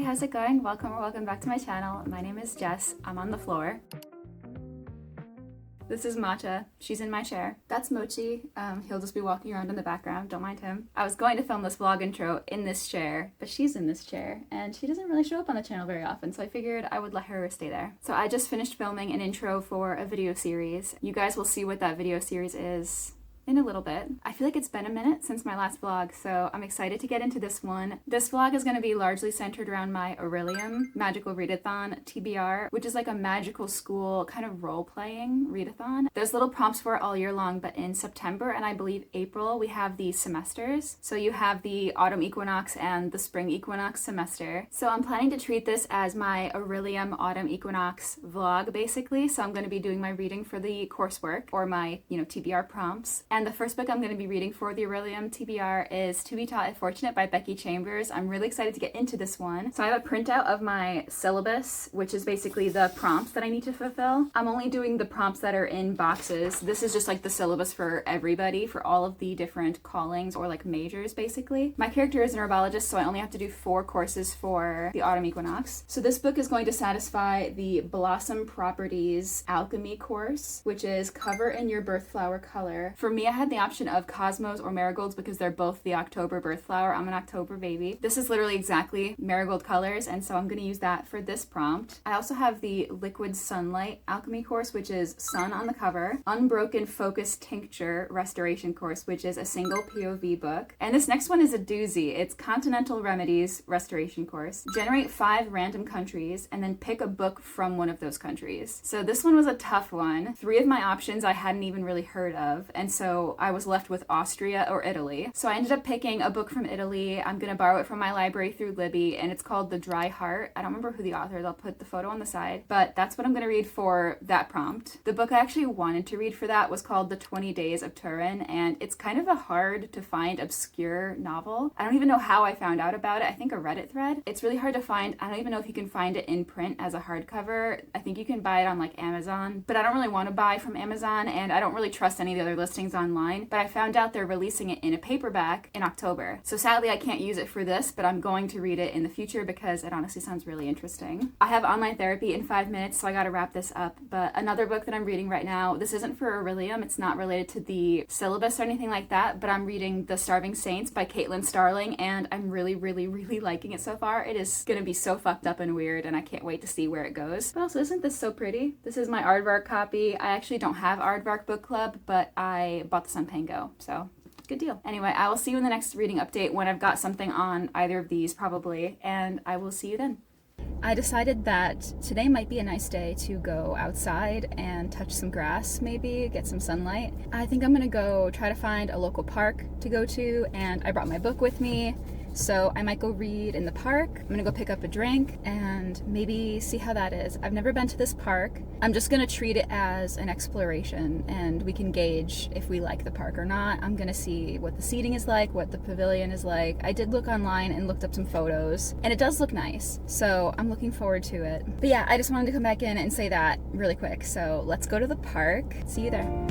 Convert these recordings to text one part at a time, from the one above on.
how's it going? Welcome or welcome back to my channel. My name is Jess. I'm on the floor. This is Matcha. She's in my chair. That's Mochi. He'll just be walking around in the background. Don't mind him. I was going to film this vlog intro in this chair, but she's in this chair and she doesn't really show up on the channel very often, so I figured I would let her stay there. So I just finished filming an intro for a video series. You guys will see what that video series is in a little bit. I feel like it's been a minute since my last vlog, so I'm excited to get into this one. This vlog is going to be largely centered around my ゚Links magical readathon TBR, which is like a magical school kind of role-playing readathon. There's little prompts for it all year long, but in September and I believe April we have the semesters. So you have the autumn equinox and the spring equinox semester. So I'm planning to treat this as my ゚Links autumn equinox vlog basically. So I'm going to be doing my reading for the coursework or my, TBR prompts. And the first book I'm going to be reading for the ゚Links TBR is To Be Taught If Fortunate by Becky Chambers. I'm really excited to get into this one. So I have a printout of my syllabus, which is basically the prompts that I need to fulfill. I'm only doing the prompts that are in boxes. This is just like the syllabus for everybody, for all of the different callings or like majors basically. My character is an herbologist, so I only have to do 4 courses for the autumn equinox. So this book is going to satisfy the Blossom Properties Alchemy course, which is cover in your birth flower color. For me, I had the option of cosmos or marigolds because they're both the October birth flower. I'm an October baby. This is literally exactly marigold colors, and so I'm going to use that for this prompt. I also have the Liquid Sunlight Alchemy course, which is sun on the cover, Unbroken Focus Tincture Restoration course, which is a single POV book. And this next one is a doozy. It's Continental Remedies Restoration course. Generate 5 random countries and then pick a book from one of those countries. So this one was a tough one. 3 of my options I hadn't even really heard of, and so I was left with Austria or Italy. So I ended up picking a book from Italy. I'm gonna borrow it from my library through Libby, and it's called The Dry Heart. I don't remember who the author is. I'll put the photo on the side, but that's what I'm gonna read for that prompt. The book I actually wanted to read for that was called The 20 Days of Turin, and it's kind of a hard to find obscure novel. I don't even know how I found out about it. I think a Reddit thread. It's really hard to find. I don't even know if you can find it in print as a hardcover. I think you can buy it on like Amazon, but I don't really want to buy from Amazon, and I don't really trust any of the other listings online, but I found out they're releasing it in a paperback in October. So sadly I can't use it for this, but I'm going to read it in the future because it honestly sounds really interesting. I have online therapy in 5 minutes, so I gotta wrap this up. But another book that I'm reading right now, this isn't for ゚Links, it's not related to the syllabus or anything like that, but I'm reading The Starving Saints by Caitlin Starling, and I'm really liking it so far. It is gonna be so fucked up and weird, and I can't wait to see where it goes. But also, isn't this so pretty? This is my Aardvark copy. I actually don't have Aardvark Book Club, but I bought this on Pango, so good deal. Anyway, I will see you in the next reading update when I've got something on either of these probably, and I will see you then. I decided that today might be a nice day to go outside and touch some grass, maybe get some sunlight. I think I'm gonna go try to find a local park to go to, and I brought my book with me. So I might go read in the park. I'm gonna go pick up a drink and maybe see how that is. I've never been to this park. I'm just gonna treat it as an exploration, and we can gauge if we like the park or not. I'm gonna see what the seating is like, what the pavilion is like. I did look online and looked up some photos, and it does look nice. So I'm looking forward to it. But yeah, I just wanted to come back in and say that really quick. So let's go to the park. See you there.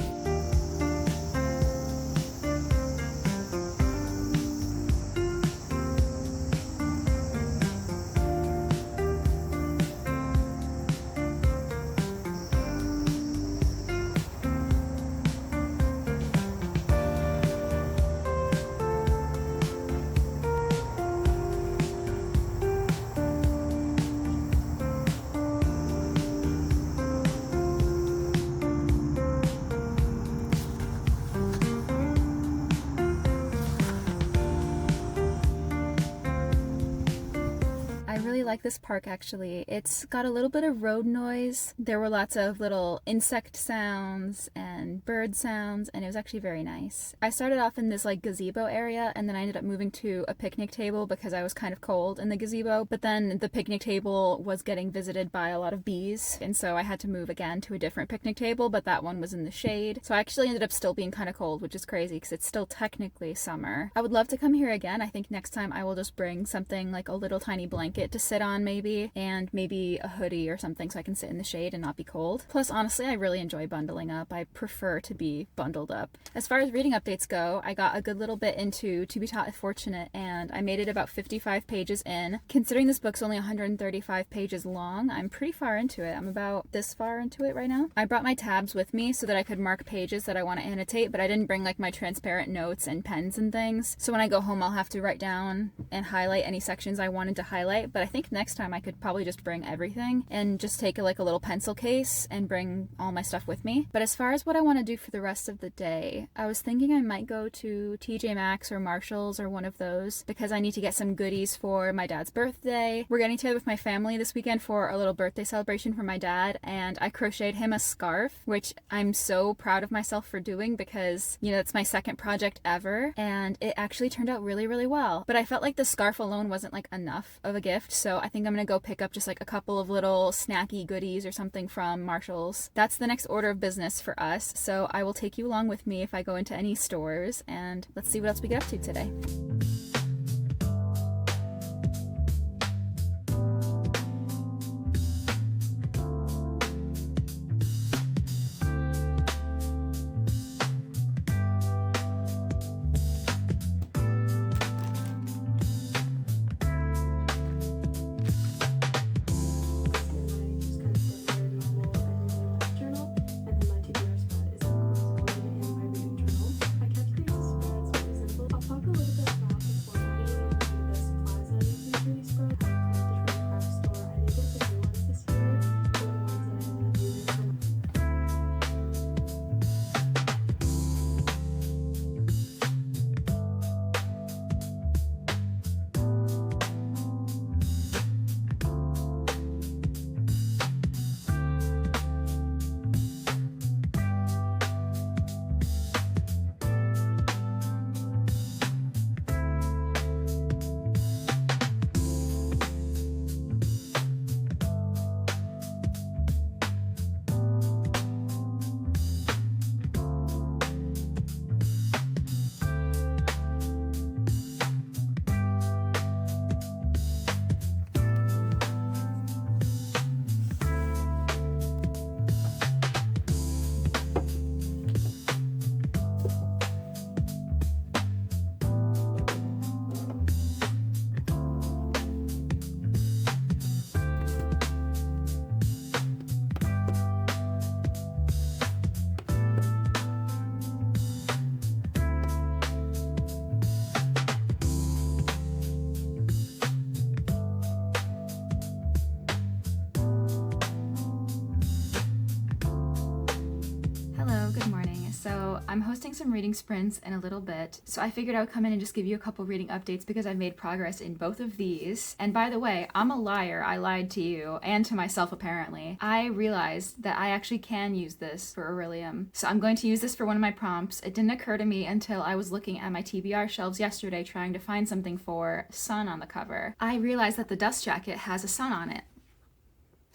Like this park actually. It's got a little bit of road noise. There were lots of little insect sounds and bird sounds, and it was actually very nice. I started off in this like gazebo area, and then I ended up moving to a picnic table because I was kind of cold in the gazebo, but then the picnic table was getting visited by a lot of bees, and so I had to move again to a different picnic table, but that one was in the shade. So I actually ended up still being kind of cold, which is crazy because it's still technically summer. I would love to come here again. I think next time I will just bring something like a little tiny blanket to sit on maybe, and maybe a hoodie or something so I can sit in the shade and not be cold. Plus, honestly, I really enjoy bundling up. I prefer to be bundled up. As far as reading updates go, I got a good little bit into To Be Taught If Fortunate, and I made it about 55 pages in. Considering this book's only 135 pages long, I'm pretty far into it. I'm about this far into it right now. I brought my tabs with me so that I could mark pages that I want to annotate, but I didn't bring like my transparent notes and pens and things. So when I go home, I'll have to write down and highlight any sections I wanted to highlight. But I think next time I could probably just bring everything and just take like a little pencil case and bring all my stuff with me. But as far as what I want to do for the rest of the day, I was thinking I might go to TJ Maxx or Marshall's or one of those because I need to get some goodies for my dad's birthday. We're getting together with my family this weekend for a little birthday celebration for my dad, and I crocheted him a scarf, which I'm so proud of myself for doing because, you know, it's my second project ever, and it actually turned out really, really well. But I felt like the scarf alone wasn't like enough of a gift, so I think I'm gonna go pick up just like a couple of little snacky goodies or something from Marshall's. That's the next order of business for us, so I will take you along with me if I go into any stores, and let's see what else we get up to today. I'm hosting some reading sprints in a little bit, so I figured I would come in and just give you a couple reading updates because I've made progress in both of these. And by the way, I'm a liar. I lied to you and to myself apparently. I realized that I actually can use this for ゚Oblivion. So I'm going to use this for one of my prompts. It didn't occur to me until I was looking at my TBR shelves yesterday trying to find something for sun on the cover. I realized that the dust jacket has a sun on it.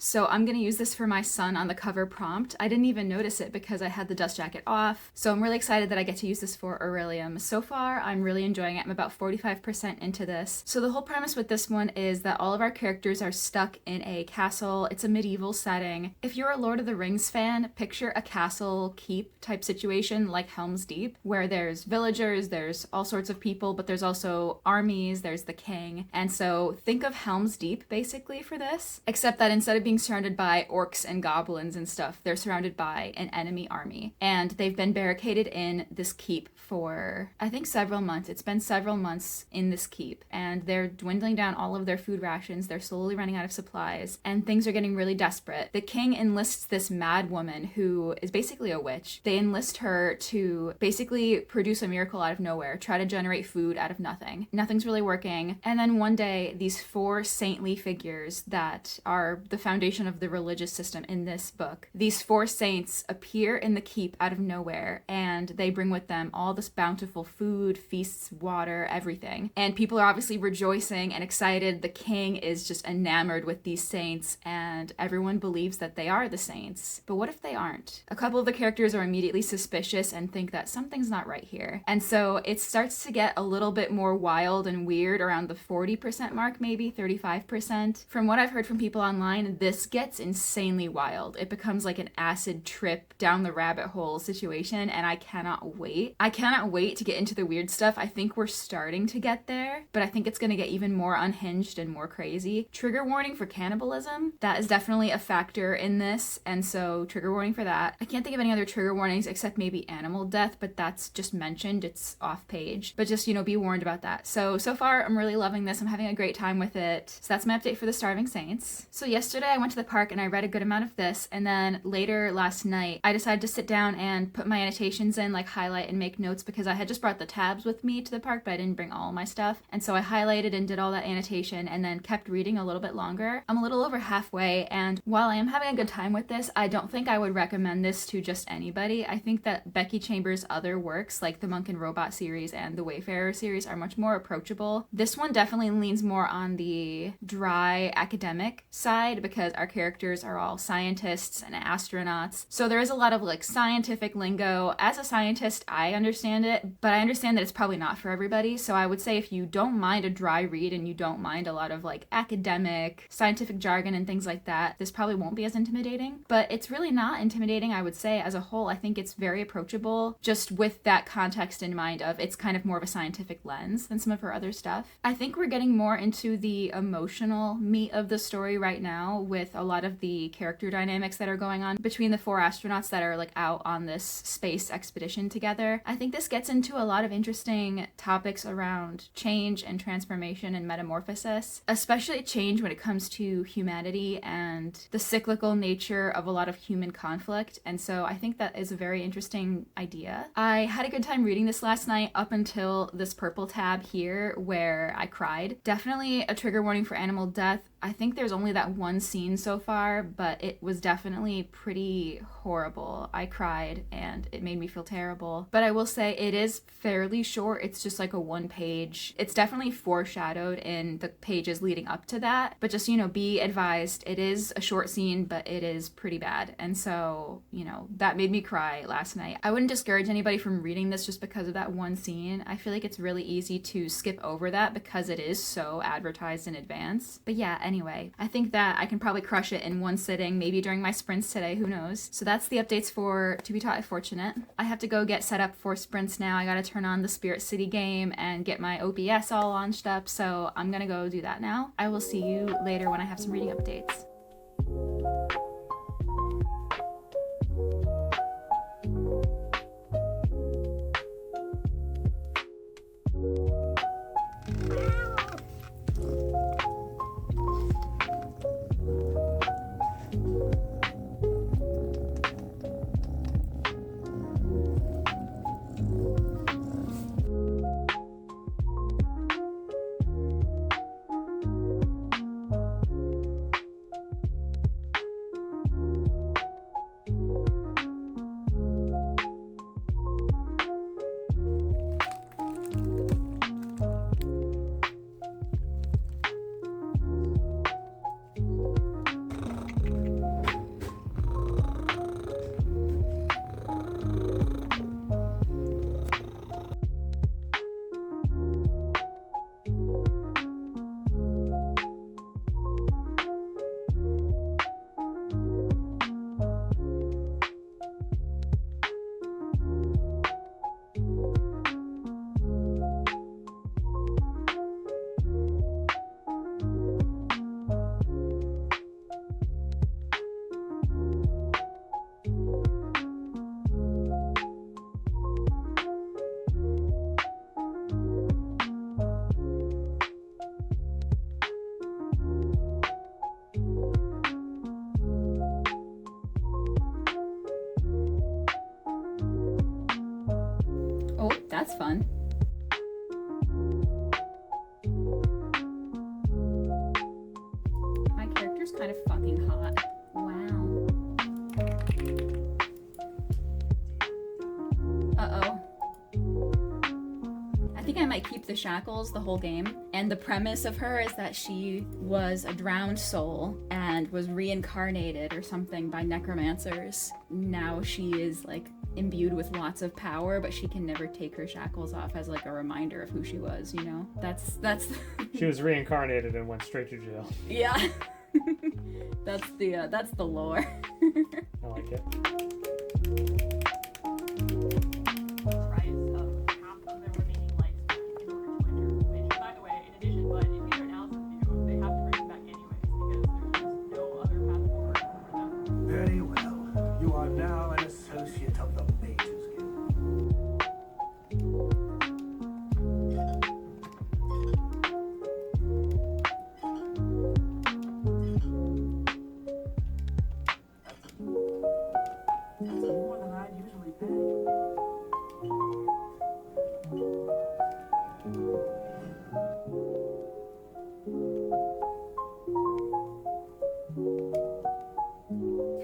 So I'm going to use this for my sun on the cover prompt. I didn't even notice it because I had the dust jacket off. So I'm really excited that I get to use this for ゚Oblivion. So far, I'm really enjoying it. I'm about 45% into this. So the whole premise with this one is that all of our characters are stuck in a castle. It's a medieval setting. If you're a Lord of the Rings fan, picture a castle keep type situation like Helm's Deep, where there's villagers, there's all sorts of people, but there's also armies, there's the king. And so think of Helm's Deep basically for this, except that instead of being surrounded by orcs and goblins and stuff, they're surrounded by an enemy army, and they've been barricaded in this keep for I think several months. It's been several months in this keep, and they're dwindling down all of their food rations. They're slowly running out of supplies, and things are getting really desperate. The king enlists this mad woman who is basically a witch. They enlist her to basically produce a miracle out of nowhere, try to generate food out of nothing. Nothing's really working, and then one day these four saintly figures that are the foundation foundation of the religious system in this book. These 4 saints appear in the keep out of nowhere, and they bring with them all this bountiful food, feasts, water, everything. And people are obviously rejoicing and excited. The king is just enamored with these saints, and everyone believes that they are the saints. But what if they aren't? A couple of the characters are immediately suspicious and think that something's not right here. And so it starts to get a little bit more wild and weird around the 40% mark, maybe 35%. From what I've heard from people online, this gets insanely wild. It becomes like an acid trip down the rabbit hole situation, and I cannot wait. I cannot wait to get into the weird stuff. I think we're starting to get there, but I think it's going to get even more unhinged and more crazy. Trigger warning for cannibalism. That is definitely a factor in this, and so trigger warning for that. I can't think of any other trigger warnings except maybe animal death, but that's just mentioned. It's off page. But just, be warned about that. So far, I'm really loving this. I'm having a great time with it. So that's my update for the Starving Saints. So yesterday I went to the park and I read a good amount of this, and then later last night I decided to sit down and put my annotations in, like highlight and make notes, because I had just brought the tabs with me to the park, but I didn't bring all my stuff. And so I highlighted and did all that annotation and then kept reading a little bit longer. I'm a little over halfway, and while I am having a good time with this, I don't think I would recommend this to just anybody. I think that Becky Chambers' other works, like the Monk and Robot series and the Wayfarer series, are much more approachable. This one definitely leans more on the dry academic side because our characters are all scientists and astronauts. So there is a lot of like scientific lingo. As a scientist, I understand it, but I understand that it's probably not for everybody. So I would say if you don't mind a dry read and you don't mind a lot of like academic, scientific jargon and things like that, this probably won't be as intimidating. But it's really not intimidating, I would say. As a whole, I think it's very approachable, just with that context in mind of it's kind of more of a scientific lens than some of her other stuff. I think we're getting more into the emotional meat of the story right now with a lot of the character dynamics that are going on between the 4 astronauts that are like out on this space expedition together. I think this gets into a lot of interesting topics around change and transformation and metamorphosis, especially change when it comes to humanity and the cyclical nature of a lot of human conflict. And so I think that is a very interesting idea. I had a good time reading this last night up until this purple tab here where I cried. Definitely a trigger warning for animal death. I think there's only that one scene so far, but it was definitely pretty horrible. I cried and it made me feel terrible. But I will say it is fairly short. It's just like a 1-page. It's definitely foreshadowed in the pages leading up to that. But just, be advised, it is a short scene, but it is pretty bad. And so, that made me cry last night. I wouldn't discourage anybody from reading this just because of that one scene. I feel like it's really easy to skip over that because it is so advertised in advance. But yeah, anyway, I think that I can probably crush it in one sitting, maybe during my sprints today, who knows. So that's the updates for To Be Taught If Fortunate. I have to go get set up for sprints now. I gotta turn on the Spirit City game and get my OBS all launched up, so I'm gonna go do that now. I will see you later when I have some reading updates. Oh, that's fun. My character's kind of fucking hot. Wow. Uh-oh. I think I might keep the shackles the whole game. And the premise of her is that she was a drowned soul and was reincarnated or something by necromancers. Now she is like imbued with lots of power, but she can never take her shackles off as like a reminder of who she was, you know? That's She was reincarnated and went straight to jail. Yeah. That's the lore. I like it. Very well. You are now an associate of the Mage's Guild. That's more than I'd usually pay.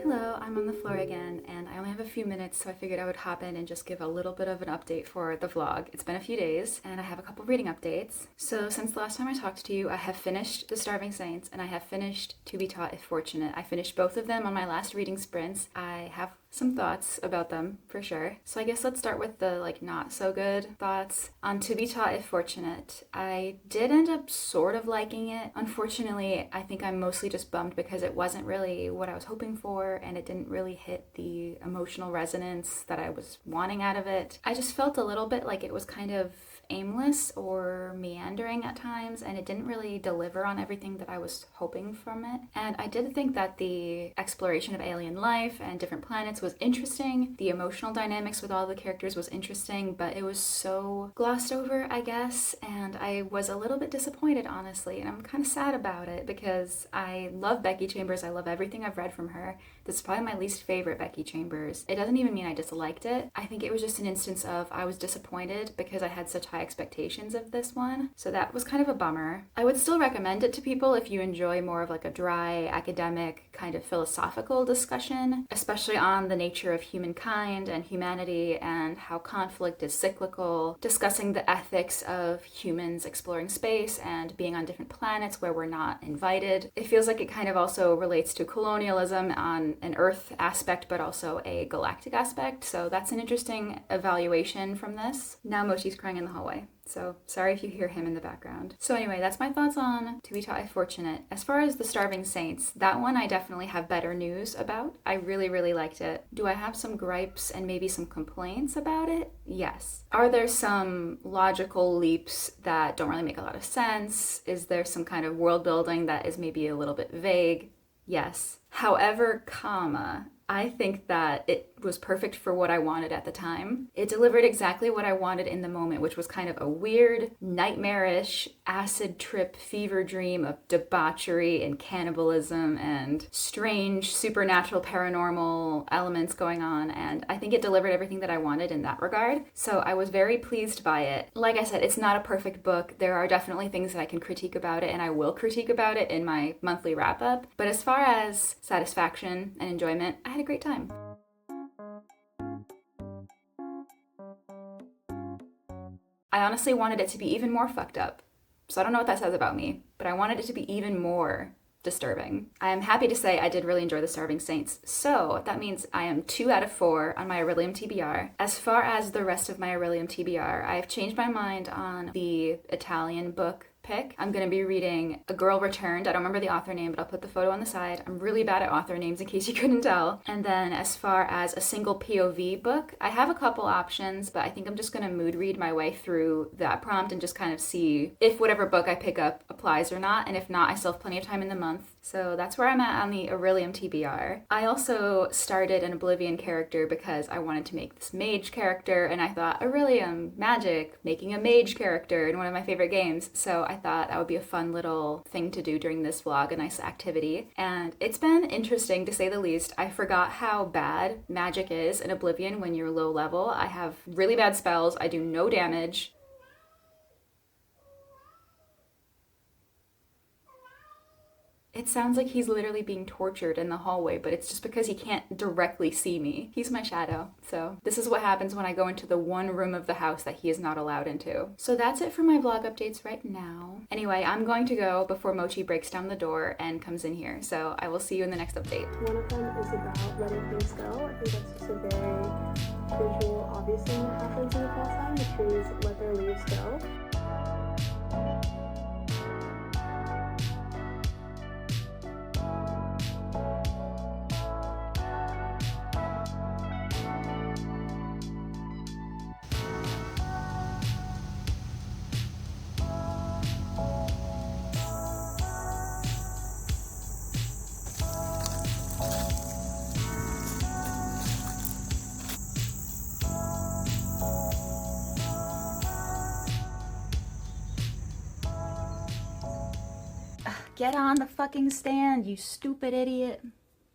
Hello, I'm on the floor again, and I only have a few minutes, so I figured I would hop in and just give a little bit of an update for the vlog. It's been a few days, and I have a couple reading updates. So since the last time I talked to you, I have finished The Starving Saints, and I have finished To Be Taught If Fortunate. I finished both of them on my last reading sprints. I have some thoughts about them, for sure. So I guess let's start with the, like, not so good thoughts. On To Be Taught If Fortunate, I did end up sort of liking it. Unfortunately, I think I'm mostly just bummed because it wasn't really what I was hoping for, and it didn't really hit the emotional resonance that I was wanting out of it. I just felt a little bit like it was kind of aimless or meandering at times, and it didn't really deliver on everything that I was hoping from it. And I did think that the exploration of alien life and different planets was interesting. The emotional dynamics with all the characters was interesting, but it was so glossed over, I guess, and I was a little bit disappointed, honestly, and I'm kind of sad about it because I love Becky Chambers. I love everything I've read from her. This is probably my least favorite Becky Chambers. It doesn't even mean I disliked it. I think it was just an instance of I was disappointed because I had such high expectations of this one. So that was kind of a bummer. I would still recommend it to people if you enjoy more of like a dry, academic, kind of philosophical discussion, especially on the nature of humankind and humanity and how conflict is cyclical, discussing the ethics of humans exploring space and being on different planets where we're not invited. It feels like it kind of also relates to colonialism on an Earth aspect, but also a galactic aspect. So that's an interesting evaluation from this. Now Mochi's crying in the hallway, so sorry if you hear him in the background. So anyway, that's my thoughts on To Be Taught If Fortunate. As far as The Starving Saints, that one I definitely have better news about. I really, really liked it. Do I have some gripes and maybe some complaints about it? Yes. Are there some logical leaps that don't really make a lot of sense? Is there some kind of world building that is maybe a little bit vague? Yes. However, I think that it was perfect for what I wanted at the time. It delivered exactly what I wanted in the moment, which was kind of a weird, nightmarish, acid trip fever dream of debauchery and cannibalism and strange supernatural paranormal elements going on, and I think it delivered everything that I wanted in that regard. So I was very pleased by it. Like I said, it's not a perfect book. There are definitely things that I can critique about it, and I will critique about it in my monthly wrap-up. But as far as satisfaction and enjoyment, I had a great time. I honestly wanted it to be even more fucked up. So I don't know what that says about me, but I wanted it to be even more disturbing. I am happy to say I did really enjoy The Starving Saints. So that means I am 2 out of 4 on my Aurelium TBR. As far as the rest of my Aurelium TBR, I have changed my mind on the Italian book pick. I'm going to be reading A Girl Returned. I don't remember the author name, but I'll put the photo on the side. I'm really bad at author names in case you couldn't tell. And then as far as a single POV book, I have a couple options, but I think I'm just going to mood read my way through that prompt and just kind of see if whatever book I pick up applies or not. And if not, I still have plenty of time in the month. So that's where I'm at on the Aurelium TBR. I also started an Oblivion character because I wanted to make this mage character, and I thought Aurelium, magic, making a mage character in one of my favorite games. So I thought that would be a fun little thing to do during this vlog, a nice activity. And it's been interesting to say the least. I forgot how bad magic is in Oblivion when you're low level. I have really bad spells. I do no damage. It sounds like he's literally being tortured in the hallway, but it's just because he can't directly see me. He's my shadow. So this is what happens when I go into the one room of the house that he is not allowed into. So that's it for my vlog updates right now. Anyway, I'm going to go before Mochi breaks down the door and comes in here. So I will see you in the next update. One of them is about letting things go. I think that's just a very visual, obvious thing that happens in the fall time. The trees let their leaves go. Get on the fucking stand, you stupid idiot.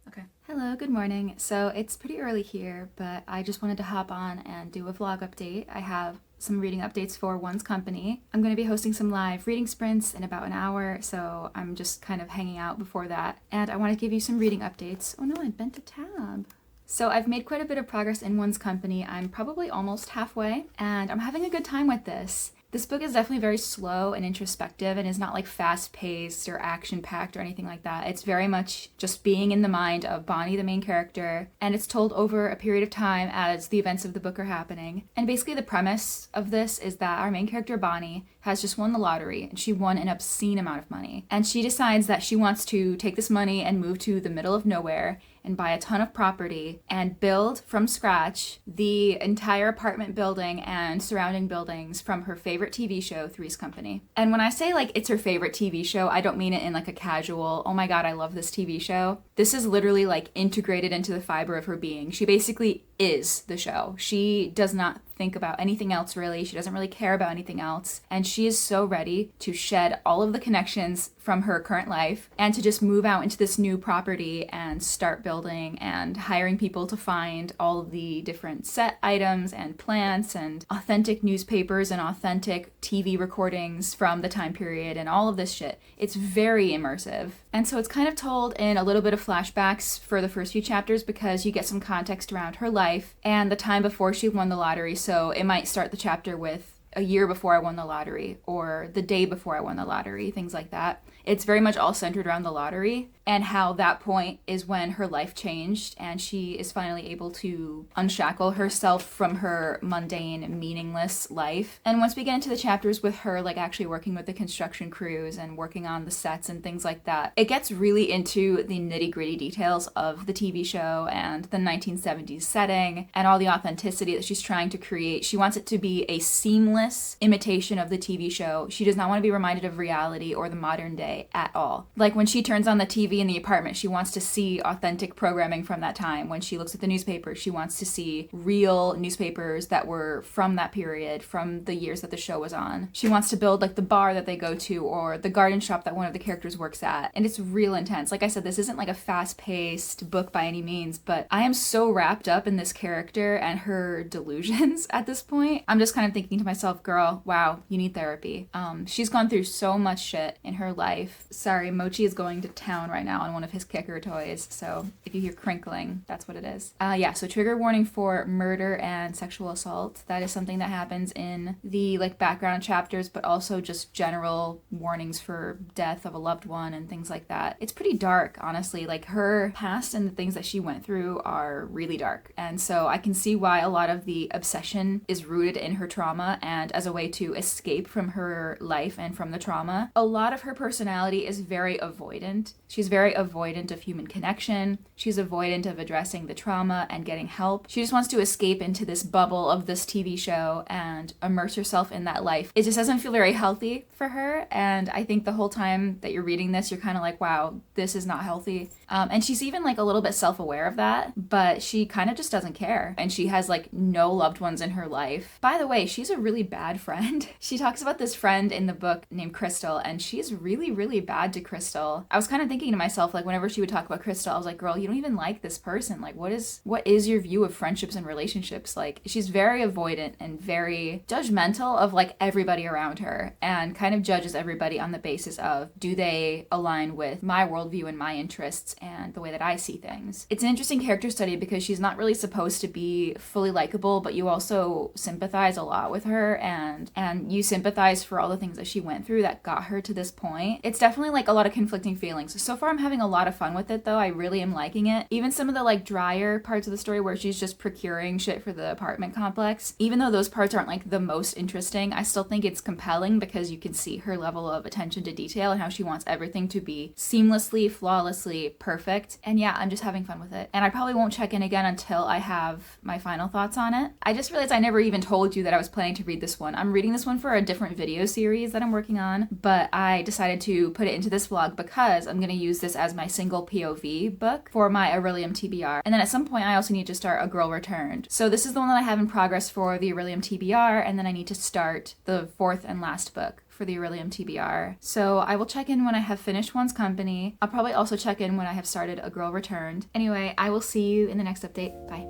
Okay. Hello, good morning. So it's pretty early here, but I just wanted to hop on and do a vlog update. I have some reading updates for One's Company. I'm going to be hosting some live reading sprints in about an hour, so I'm just kind of hanging out before that. And I want to give you some reading updates. Oh no, I bent a tab. So I've made quite a bit of progress in One's Company. I'm probably almost halfway, and I'm having a good time with this. This book is definitely very slow and introspective and is not like fast-paced or action-packed or anything like that. It's very much just being in the mind of Bonnie, the main character, and it's told over a period of time as the events of the book are happening. And basically the premise of this is that our main character, Bonnie, has just won the lottery, and she won an obscene amount of money. And she decides that she wants to take this money and move to the middle of nowhere and buy a ton of property and build from scratch the entire apartment building and surrounding buildings from her favorite TV show, =Three's Company. And when I say like it's her favorite TV show, I don't mean it in like a casual, oh my god, I love this TV show. This is literally like integrated into the fiber of her being. She basically is the show. She does not think about anything else really. She doesn't really care about anything else. And she is so ready to shed all of the connections from her current life and to just move out into this new property and start building and hiring people to find all of the different set items and plants and authentic newspapers and authentic TV recordings from the time period and all of this shit. It's very immersive. And so it's kind of told in a little bit of flashbacks for the first few chapters because you get some context around her life and the time before she won the lottery. So it might start the chapter with a year before I won the lottery or the day before I won the lottery, things like that. It's very much all centered around the lottery and how that point is when her life changed and she is finally able to unshackle herself from her mundane, meaningless life. And once we get into the chapters with her like actually working with the construction crews and working on the sets and things like that, it gets really into the nitty-gritty details of the TV show and the 1970s setting and all the authenticity that she's trying to create. She wants it to be a seamless imitation of the TV show. She does not want to be reminded of reality or the modern day at all. Like when she turns on the TV in the apartment, she wants to see authentic programming from that time. When she looks at the newspaper, she wants to see real newspapers that were from that period, from the years that the show was on. She wants to build like the bar that they go to or the garden shop that one of the characters works at. And it's real intense. Like I said, this isn't like a fast-paced book by any means, but I am so wrapped up in this character and her delusions at this point. I'm just kind of thinking to myself, girl, wow, you need therapy. She's gone through so much shit in her life. Sorry, Mochi is going to town right now on one of his kicker toys, so if you hear crinkling, that's what it is. Yeah, so trigger warning for murder and sexual assault. That is something that happens in the like background chapters, but also just general warnings for death of a loved one and things like that. It's pretty dark, honestly. Like her past and the things that she went through are really dark, and so I can see why a lot of the obsession is rooted in her trauma and as a way to escape from her life and from the trauma. A lot of her personality is very avoidant. She's very avoidant of human connection. She's avoidant of addressing the trauma and getting help. She just wants to escape into this bubble of this TV show and immerse herself in that life. It just doesn't feel very healthy for her, and I think the whole time that you're reading this, you're kind of like, wow, this is not healthy. And she's even like a little bit self-aware of that, but she kind of just doesn't care. And she has like no loved ones in her life. By the way, she's a really bad friend. She talks about this friend in the book named Crystal, and she's really, really bad to Crystal. I was kind of thinking to myself, like whenever she would talk about Crystal, I was like, girl, you don't even like this person. Like, what is your view of friendships and relationships? Like, she's very avoidant and very judgmental of like everybody around her, and kind of judges everybody on the basis of, do they align with my worldview and my interests and the way that I see things. It's an interesting character study because she's not really supposed to be fully likable, but you also sympathize a lot with her, and you sympathize for all the things that she went through that got her to this point. It's definitely like a lot of conflicting feelings. So far I'm having a lot of fun with it though. I really am liking it. Even some of the like drier parts of the story where she's just procuring shit for the apartment complex, even though those parts aren't like the most interesting, I still think it's compelling because you can see her level of attention to detail and how she wants everything to be seamlessly, flawlessly perfect. And yeah, I'm just having fun with it. And I probably won't check in again until I have my final thoughts on it. I just realized I never even told you that I was planning to read this one. I'm reading this one for a different video series that I'm working on, but I decided to put it into this vlog because I'm going to use this as my single POV book for my ゚Links TBR. And then at some point I also need to start A Girl Returned. So this is the one that I have in progress for the ゚Links TBR, and then I need to start the fourth and last book for the ゚Links TBR. So I will check in when I have finished One's Company. I'll probably also check in when I have started A Girl Returned. Anyway, I will see you in the next update. Bye.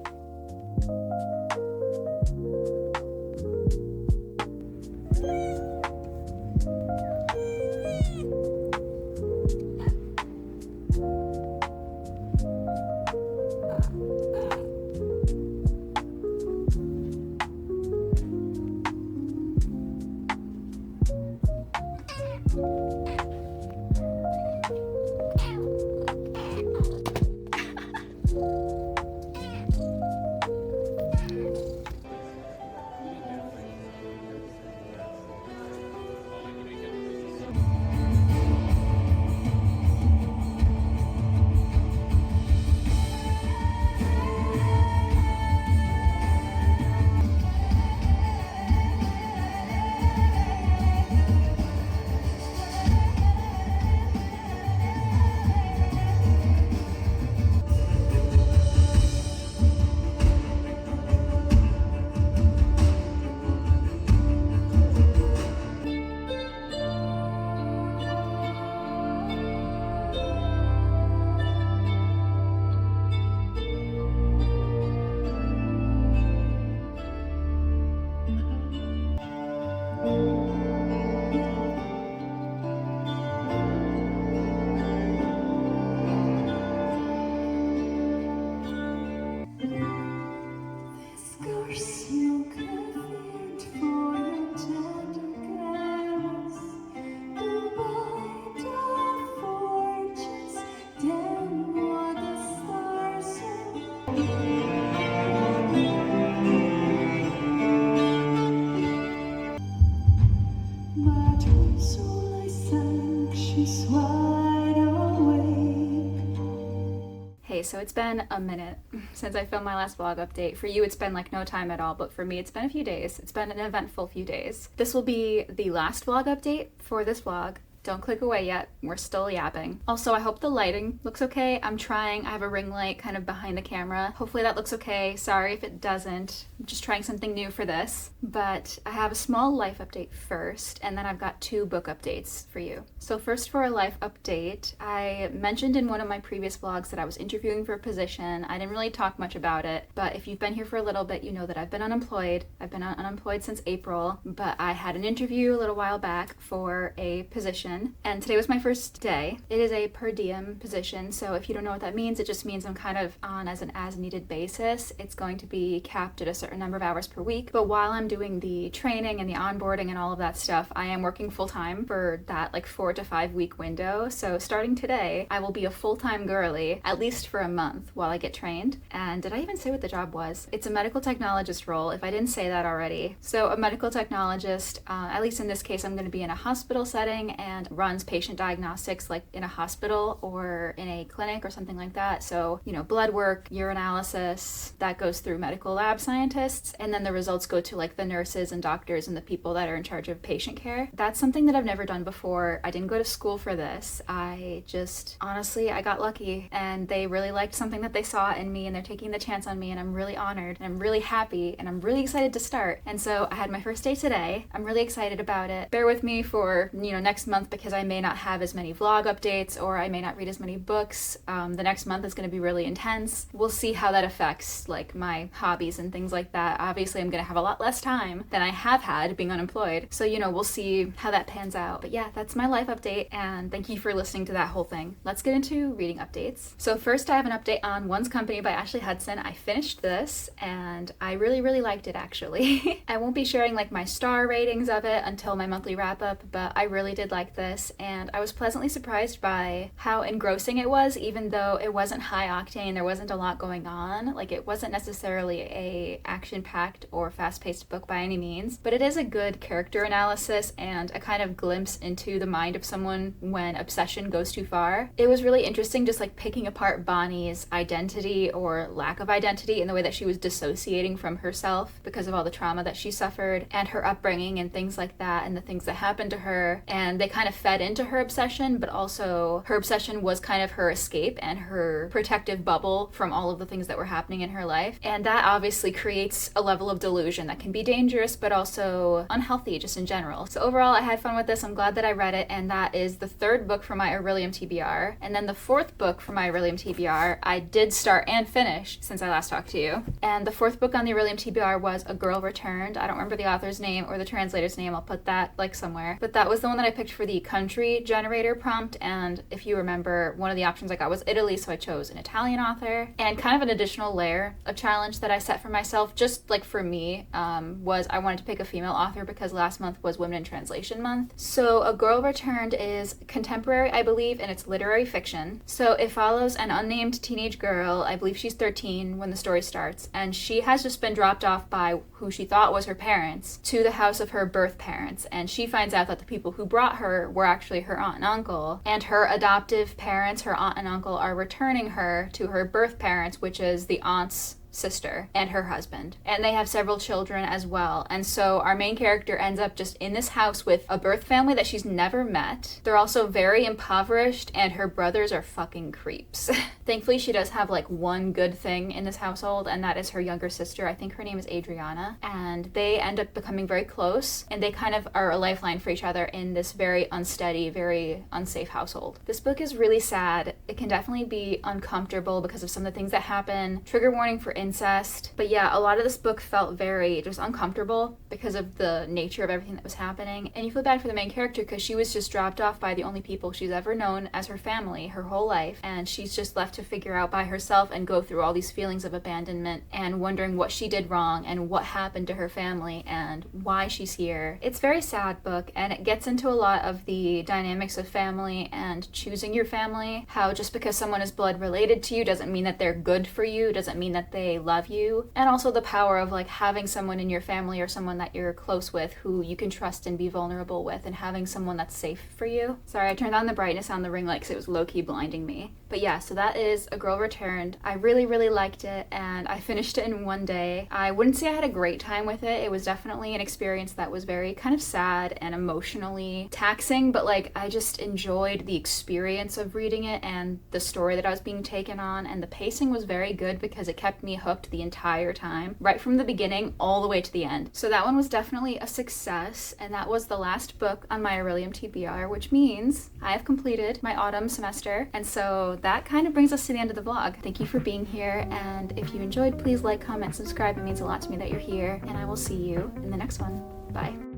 Hey, so it's been a minute since I filmed my last vlog update. For you, it's been like no time at all, but for me, it's been a few days. It's been an eventful few days. This will be the last vlog update for this vlog. Don't click away yet, we're still yapping. Also, I hope the lighting looks okay. I'm trying, I have a ring light kind of behind the camera. Hopefully that looks okay. Sorry if it doesn't. I'm just trying something new for this. But I have a small life update first, and then I've got 2 book updates for you. So first, for a life update, I mentioned in one of my previous vlogs that I was interviewing for a position. I didn't really talk much about it, but if you've been here for a little bit, you know that I've been unemployed. I've been unemployed since April, but I had an interview a little while back for a position, and today was my first day. It is a per diem position, so if you don't know what that means, it just means I'm kind of on as an as-needed basis. It's going to be capped at a certain number of hours per week, but while I'm doing the training and the onboarding and all of that stuff, I am working full-time for that like 4 to 5 week window. So starting today, I will be a full-time girly, at least for a month while I get trained. And did I even say what the job was? It's a medical technologist role, if I didn't say that already. So a medical technologist, at least in this case, I'm going to be in a hospital setting and runs patient diagnostics like in a hospital or in a clinic or something like that. So, you know, blood work, urinalysis, that goes through medical lab scientists, and then the results go to like the nurses and doctors and the people that are in charge of patient care. That's something that I've never done before. I didn't go to school for this. I just, honestly, I got lucky, and they really liked something that they saw in me, and they're taking the chance on me, and I'm really honored, and I'm really happy, and I'm really excited to start. And so I had my first day today. I'm really excited about it. Bear with me for, you know, next month month because I may not have as many vlog updates or I may not read as many books. The next month is going to be really intense. We'll see how that affects like my hobbies and things like that. Obviously, I'm going to have a lot less time than I have had being unemployed. So, you know, we'll see how that pans out. But yeah, that's my life update, and thank you for listening to that whole thing. Let's get into reading updates. So first I have an update on One's Company by Ashley Hudson. I finished this and I really liked it actually. I won't be sharing like my star ratings of it until my monthly wrap up, but I really did like this and I was pleasantly surprised by how engrossing it was, even though it wasn't high octane, there wasn't a lot going on. Like it wasn't necessarily a action-packed or fast-paced book by any means, but it is a good character analysis and a kind of glimpse into the mind of someone when obsession goes too far. It was really interesting just like picking apart Bonnie's identity or lack of identity in the way that she was dissociating from herself because of all the trauma that she suffered and her upbringing and things like that and the things that happened to her, and they kind of fed into her obsession, but also her obsession was kind of her escape and her protective bubble from all of the things that were happening in her life, and that obviously creates a level of delusion that can be dangerous but also unhealthy just in general. So overall I had fun with this. I'm glad that I read it, and that is the third book for my ゚Rillium TBR, and then the fourth book for my ゚Rillium TBR I did start and finish since I last talked to you. And the fourth book on the ゚Rillium TBR was A Girl Returned. I don't remember the author's name or the translator's name. I'll put that like somewhere. But that was the one that I picked for the country generator prompt, and if you remember, one of the options I got was Italy, so I chose an Italian author. And kind of an additional layer of challenge that I set for myself, just like for me, was I wanted to pick a female author because last month was Women in Translation Month. So A Girl Returned is contemporary, I believe, and it's literary fiction. So it follows an unnamed teenage girl, I believe she's 13 when the story starts, and she has just been dropped off by who she thought was her parents to the house of her birth parents, and she finds out that the people who brought her were actually her aunt and uncle, and her adoptive parents, her aunt and uncle, are returning her to her birth parents, which is the aunt's sister and her husband, and they have several children as well. And so our main character ends up just in this house with a birth family that she's never met. They're also very impoverished and her brothers are fucking creeps. Thankfully she does have like one good thing in this household, and that is her younger sister. I think her name is Adriana, and they end up becoming very close, and they kind of are a lifeline for each other in this very unsteady, very unsafe household. This book is really sad. It can definitely be uncomfortable because of some of the things that happen. Trigger warning for incest. But yeah, a lot of this book felt very just uncomfortable because of the nature of everything that was happening. And you feel bad for the main character because she was just dropped off by the only people she's ever known as her family her whole life, and she's just left to figure out by herself and go through all these feelings of abandonment and wondering what she did wrong and what happened to her family and why she's here. It's a very sad book, and it gets into a lot of the dynamics of family and choosing your family, how just because someone is blood related to you doesn't mean that they're good for you, doesn't mean that they love you, and also the power of like having someone in your family or someone that you're close with who you can trust and be vulnerable with, and having someone that's safe for you. Sorry, I turned on the brightness on the ring light because it was low-key blinding me. But yeah, so that is A Girl Returned. I really liked it, and I finished it in one day. I wouldn't say I had a great time with it. It was definitely an experience that was very kind of sad and emotionally taxing, but like I just enjoyed the experience of reading it and the story that I was being taken on, and the pacing was very good because it kept me hooked the entire time, right from the beginning all the way to the end. So that one was definitely a success, and that was the last book on my ゚Rillium TBR, which means I have completed my autumn semester, and so that kind of brings us to the end of the vlog. Thank you for being here, and if you enjoyed, please like, comment, subscribe. It means a lot to me that you're here, and I will see you in the next one. Bye.